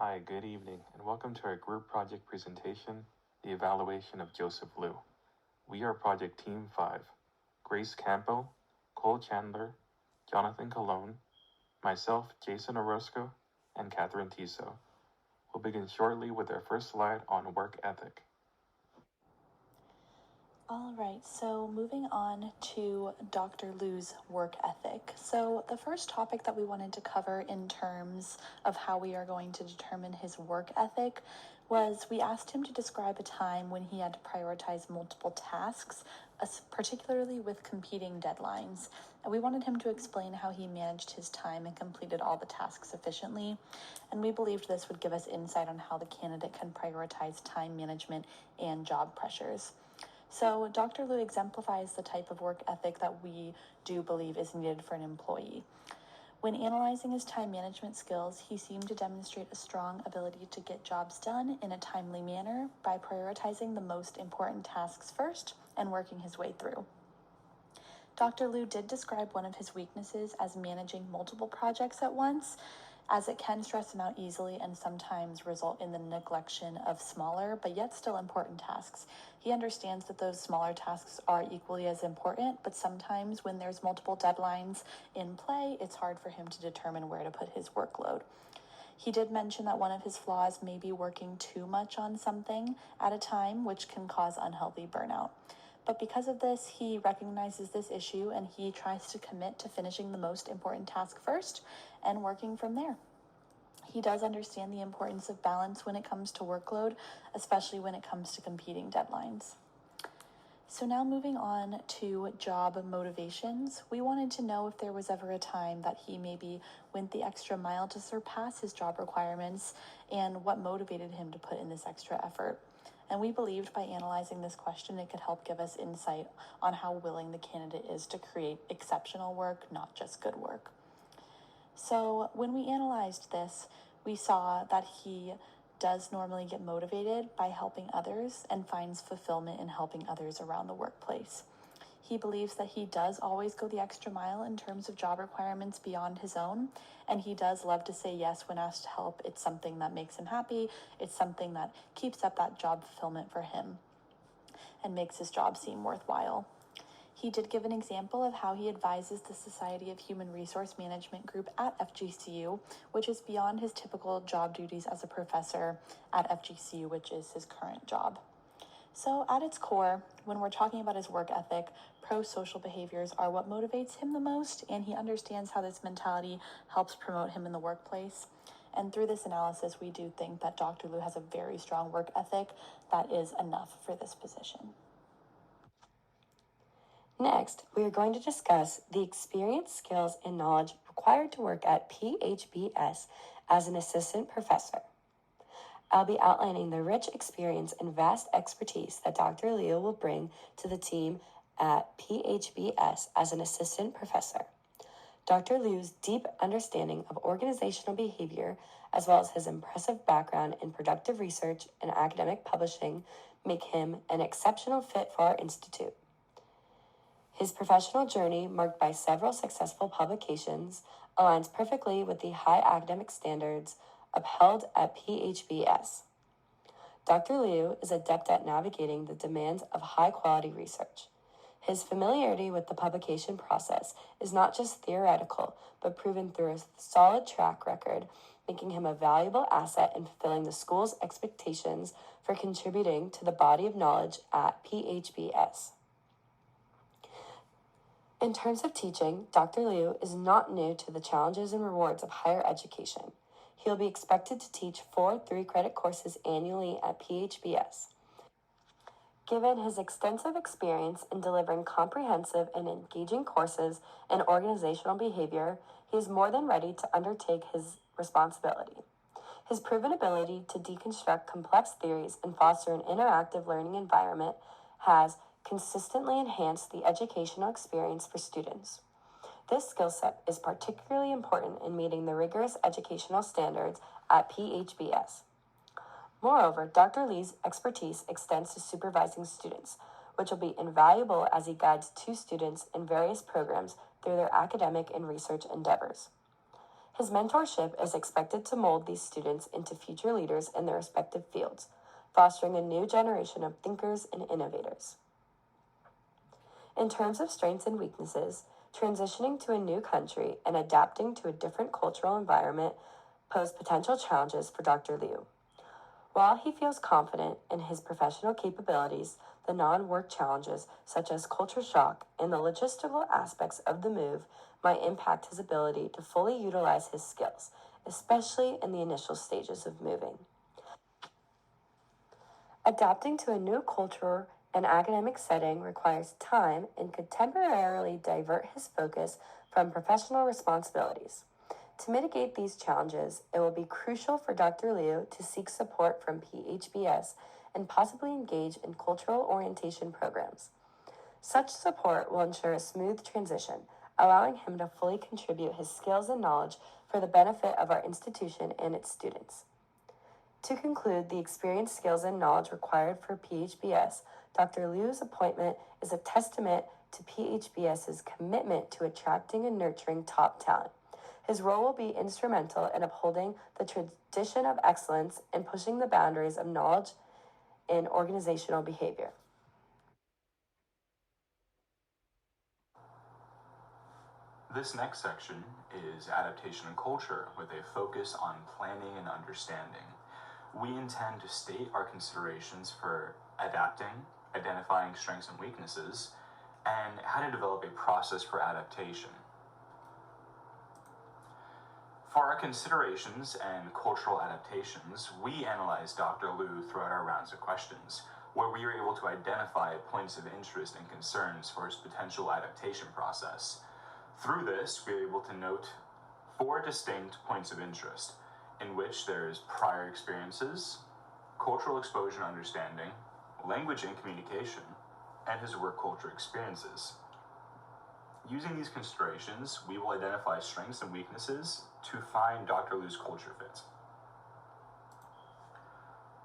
Hi, good evening, and welcome to our group project presentation, The Evaluation of Joseph Liu. We are Project Team 5, Grace Campo, Cole Chandler, Jonathan Colon, myself, Jason Orozco, and Catherine Tiso. We'll begin shortly with our first slide on work ethic. All right, so moving on to Dr. Liu's work ethic. So the first topic that we wanted to cover in terms of how we are going to determine his work ethic was we asked him to describe a time when he had to prioritize multiple tasks, particularly with competing deadlines. And we wanted him to explain how he managed his time and completed all the tasks efficiently. And we believed this would give us insight on how the candidate can prioritize time management and job pressures. So Dr. Liu exemplifies the type of work ethic that we do believe is needed for an employee. When analyzing his time management skills, he seemed to demonstrate a strong ability to get jobs done in a timely manner by prioritizing the most important tasks first and working his way through. Dr. Liu did describe one of his weaknesses as managing multiple projects at once, as it can stress him out easily and sometimes result in the neglection of smaller but yet still important tasks. He understands that those smaller tasks are equally as important, but sometimes when there's multiple deadlines in play, it's hard for him to determine where to put his workload. He did mention that one of his flaws may be working too much on something at a time, which can cause unhealthy burnout. But because of this, he recognizes this issue and he tries to commit to finishing the most important task first and working from there. He does understand the importance of balance when it comes to workload, especially when it comes to competing deadlines. So now moving on to job motivations, we wanted to know if there was ever a time that he maybe went the extra mile to surpass his job requirements and what motivated him to put in this extra effort. And we believed by analyzing this question, it could help give us insight on how willing the candidate is to create exceptional work, not just good work. So when we analyzed this, we saw that he does normally get motivated by helping others and finds fulfillment in helping others around the workplace. He believes that he does always go the extra mile in terms of job requirements beyond his own, and he does love to say yes when asked to help. It's something that makes him happy. It's something that keeps up that job fulfillment for him and makes his job seem worthwhile. He did give an example of how he advises the Society of Human Resource Management group at FGCU, which is beyond his typical job duties as a professor at FGCU, which is his current job. So at its core, when we're talking about his work ethic, pro-social behaviors are what motivates him the most, and he understands how this mentality helps promote him in the workplace. And through this analysis, we do think that Dr. Liu has a very strong work ethic that is enough for this position. Next, we are going to discuss the experience, skills, and knowledge required to work at PHBS as an assistant professor. I'll be outlining the rich experience and vast expertise that Dr. Liu will bring to the team at PHBS as an assistant professor. Dr. Liu's deep understanding of organizational behavior, as well as his impressive background in productive research and academic publishing, make him an exceptional fit for our institute. His professional journey, marked by several successful publications, aligns perfectly with the high academic standards upheld at PHBS. Dr. Liu is adept at navigating the demands of high-quality research. His familiarity with the publication process is not just theoretical, but proven through a solid track record, making him a valuable asset in fulfilling the school's expectations for contributing to the body of knowledge at PHBS. In terms of teaching, Dr. Liu is not new to the challenges and rewards of higher education. He will be expected to teach 4 3-credit courses annually at PHBS. Given his extensive experience in delivering comprehensive and engaging courses in organizational behavior, he is more than ready to undertake his responsibility. His proven ability to deconstruct complex theories and foster an interactive learning environment has consistently enhanced the educational experience for students. This skill set is particularly important in meeting the rigorous educational standards at PHBS. Moreover, Dr. Liu's expertise extends to supervising students, which will be invaluable as he guides 2 students in various programs through their academic and research endeavors. His mentorship is expected to mold these students into future leaders in their respective fields, fostering a new generation of thinkers and innovators. In terms of strengths and weaknesses, transitioning to a new country and adapting to a different cultural environment pose potential challenges for Dr. Liu. While he feels confident in his professional capabilities, the non-work challenges such as culture shock and the logistical aspects of the move might impact his ability to fully utilize his skills, especially in the initial stages of moving. Adapting to a new culture and academic setting requires time and could temporarily divert his focus from professional responsibilities. To mitigate these challenges, it will be crucial for Dr. Liu to seek support from PHBS and possibly engage in cultural orientation programs. Such support will ensure a smooth transition, allowing him to fully contribute his skills and knowledge for the benefit of our institution and its students. To conclude the experience, skills, and knowledge required for PHBS, Dr. Liu's appointment is a testament to PHBS's commitment to attracting and nurturing top talent. His role will be instrumental in upholding the tradition of excellence and pushing the boundaries of knowledge and organizational behavior. This next section is adaptation and culture with a focus on planning and understanding. We intend to state our considerations for adapting, identifying strengths and weaknesses, and how to develop a process for adaptation. For our considerations and cultural adaptations, we analyzed Dr. Liu throughout our rounds of questions, where we were able to identify points of interest and concerns for his potential adaptation process. Through this, we were able to note 4 distinct points of interest, in which there's prior experiences, cultural exposure and understanding, language and communication, and his work culture experiences. Using these considerations, we will identify strengths and weaknesses to find Dr. Liu's culture fit.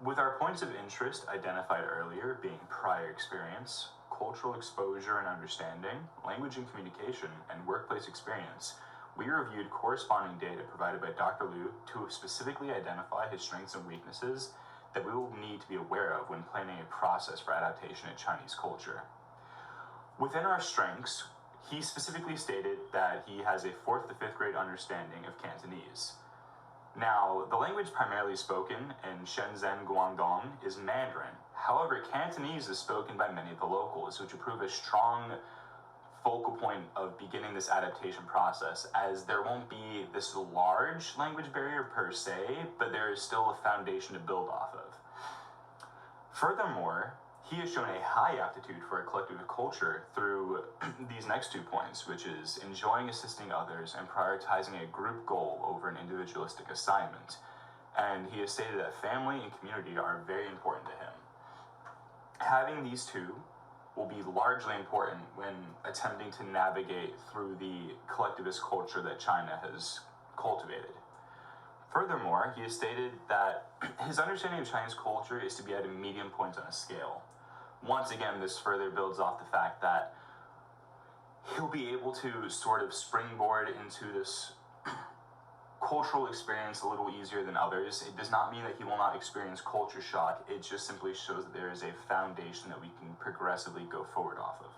With our points of interest identified earlier being prior experience, cultural exposure and understanding, language and communication, and workplace experience, we reviewed corresponding data provided by Dr. Liu to specifically identify his strengths and weaknesses that we will need to be aware of when planning a process for adaptation in Chinese culture. Within our strengths, he specifically stated that he has a 4th to 5th grade understanding of Cantonese. Now, the language primarily spoken in Shenzhen, Guangdong is Mandarin. However, Cantonese is spoken by many of the locals, which will prove a strong focal point of beginning this adaptation process, as there won't be this large language barrier per se, but there is still a foundation to build off of. Furthermore, he has shown a high aptitude for a collective culture through these next 2 points, which is enjoying assisting others and prioritizing a group goal over an individualistic assignment. And he has stated that family and community are very important to him. Having these 2 will be largely important when attempting to navigate through the collectivist culture that China has cultivated. Furthermore, he has stated that his understanding of Chinese culture is to be at a medium point on a scale. Once again, this further builds off the fact that he'll be able to sort of springboard into this cultural experience a little easier than others. It does not mean that he will not experience culture shock. It just simply shows that there is a foundation that we can progressively go forward off of.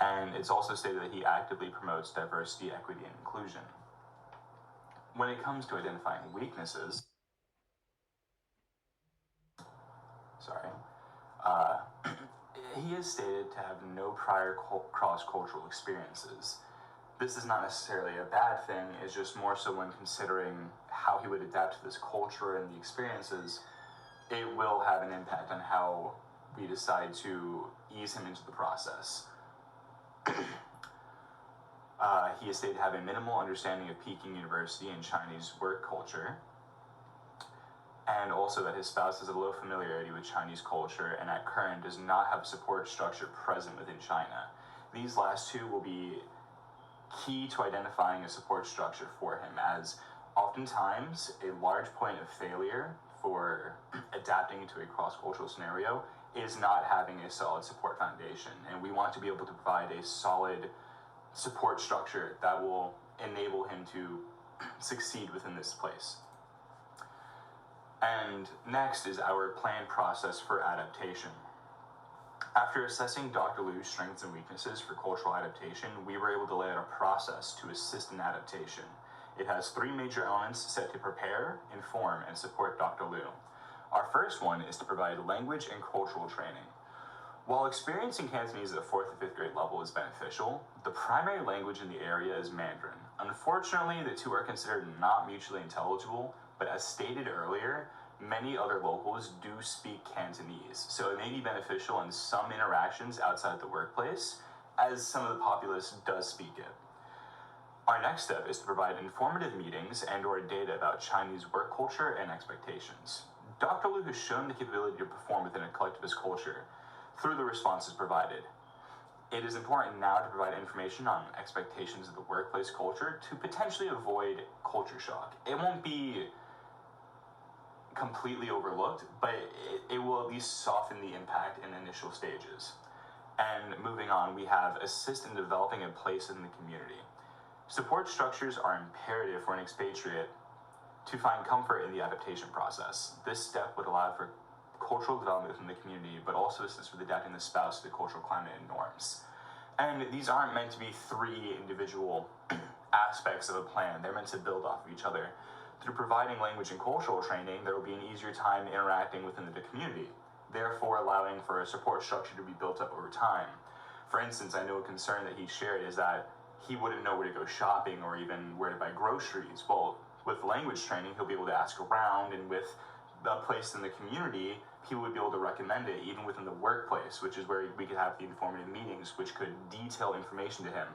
And it's also stated that he actively promotes diversity, equity, and inclusion. When it comes to identifying weaknesses, he is stated to have no prior cross-cultural experiences. This is not necessarily a bad thing, it's just more so when considering how he would adapt to this culture and the experiences, it will have an impact on how we decide to ease him into the process. He is stated to have a minimal understanding of Peking University and Chinese work culture, and also that his spouse has a low familiarity with Chinese culture and at current does not have a support structure present within China. These last 2 will be key to identifying a support structure for him, as oftentimes a large point of failure for adapting to a cross-cultural scenario is not having a solid support foundation, and we want to be able to provide a solid support structure that will enable him to succeed within this place. And next is our planned process for adaptation. After assessing Dr. Liu's strengths and weaknesses for cultural adaptation, we were able to lay out a process to assist in adaptation. It has 3 major elements set to prepare, inform, and support Dr. Liu. Our first one is to provide language and cultural training. While experience in Cantonese at the 4th and 5th grade level is beneficial, the primary language in the area is Mandarin. Unfortunately, the two are considered not mutually intelligible, but as stated earlier, many other locals do speak Cantonese, so it may be beneficial in some interactions outside the workplace, as some of the populace does speak it. Our next step is to provide informative meetings and/or data about Chinese work culture and expectations. Dr. Liu has shown the capability to perform within a collectivist culture through the responses provided. It is important now to provide information on expectations of the workplace culture to potentially avoid culture shock. It won't be completely overlooked, but it will at least soften the impact in initial stages. And moving on, we have assist in developing a place in the community. Support structures are imperative for an expatriate to find comfort in the adaptation process. This step would allow for cultural development within the community, but also assist with adapting the spouse to the cultural climate and norms. And these aren't meant to be 3 individual aspects of a plan. They're meant to build off of each other. Through providing language and cultural training, there will be an easier time interacting within the community, therefore allowing for a support structure to be built up over time. For instance, I know a concern that he shared is that he wouldn't know where to go shopping or even where to buy groceries. Well, with language training, he'll be able to ask around, and with a place in the community, people would be able to recommend it, even within the workplace, which is where we could have the informative meetings, which could detail information to him.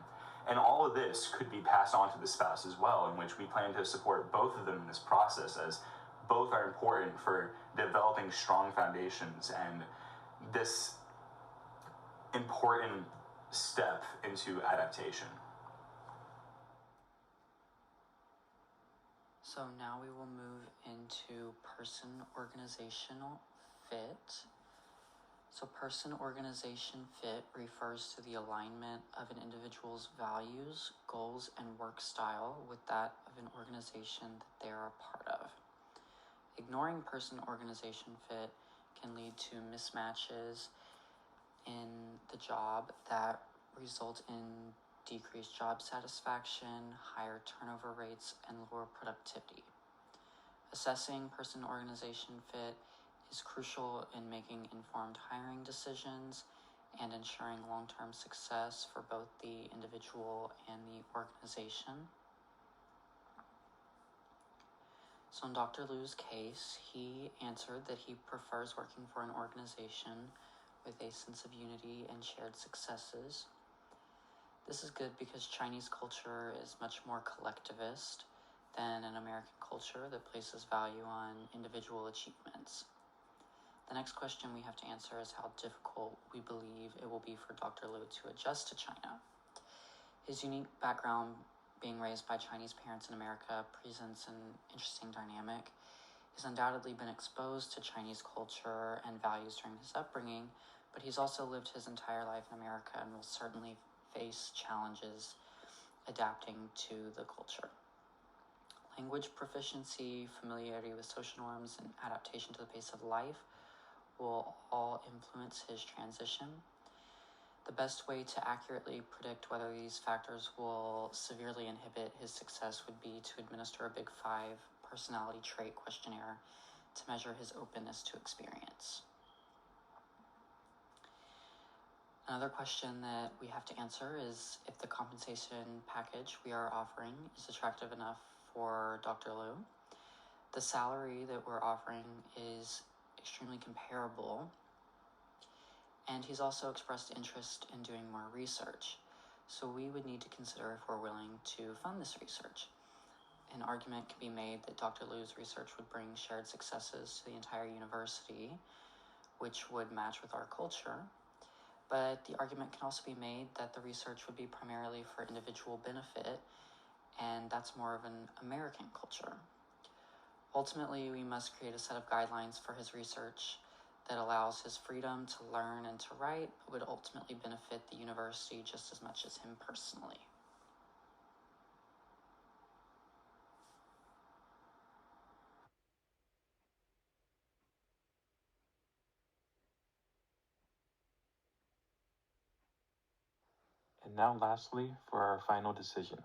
And all of this could be passed on to the spouse as well, in which we plan to support both of them in this process, as both are important for developing strong foundations and this important step into adaptation. So now we will move into person-organizational fit. So person-organization fit refers to the alignment of an individual's values, goals, and work style with that of an organization that they are a part of. Ignoring person-organization fit can lead to mismatches in the job that result in decreased job satisfaction, higher turnover rates, and lower productivity. Assessing person-organization fit is crucial in making informed hiring decisions and ensuring long-term success for both the individual and the organization. So in Dr. Liu's case, he answered that he prefers working for an organization with a sense of unity and shared successes. This is good because Chinese culture is much more collectivist than an American culture that places value on individual achievements. The next question we have to answer is how difficult we believe it will be for Dr. Liu to adjust to China. His unique background, being raised by Chinese parents in America, presents an interesting dynamic. He's undoubtedly been exposed to Chinese culture and values during his upbringing, but he's also lived his entire life in America and will certainly face challenges adapting to the culture. Language proficiency, familiarity with social norms, and adaptation to the pace of life will all influence his transition. The best way to accurately predict whether these factors will severely inhibit his success would be to administer a Big 5 personality trait questionnaire to measure his openness to experience. Another question that we have to answer is if the compensation package we are offering is attractive enough for Dr. Liu. The salary that we're offering is extremely comparable, and he's also expressed interest in doing more research. So we would need to consider if we're willing to fund this research. An argument can be made that Dr. Liu's research would bring shared successes to the entire university, which would match with our culture. But the argument can also be made that the research would be primarily for individual benefit, and that's more of an American culture. Ultimately, we must create a set of guidelines for his research that allows his freedom to learn and to write, but would ultimately benefit the university just as much as him personally. And now lastly, for our final decision.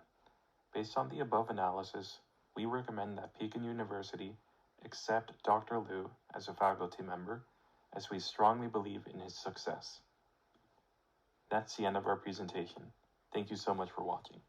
Based on the above analysis, we recommend that Pekin University accept Dr. Liu as a faculty member, as we strongly believe in his success. That's the end of our presentation. Thank you so much for watching.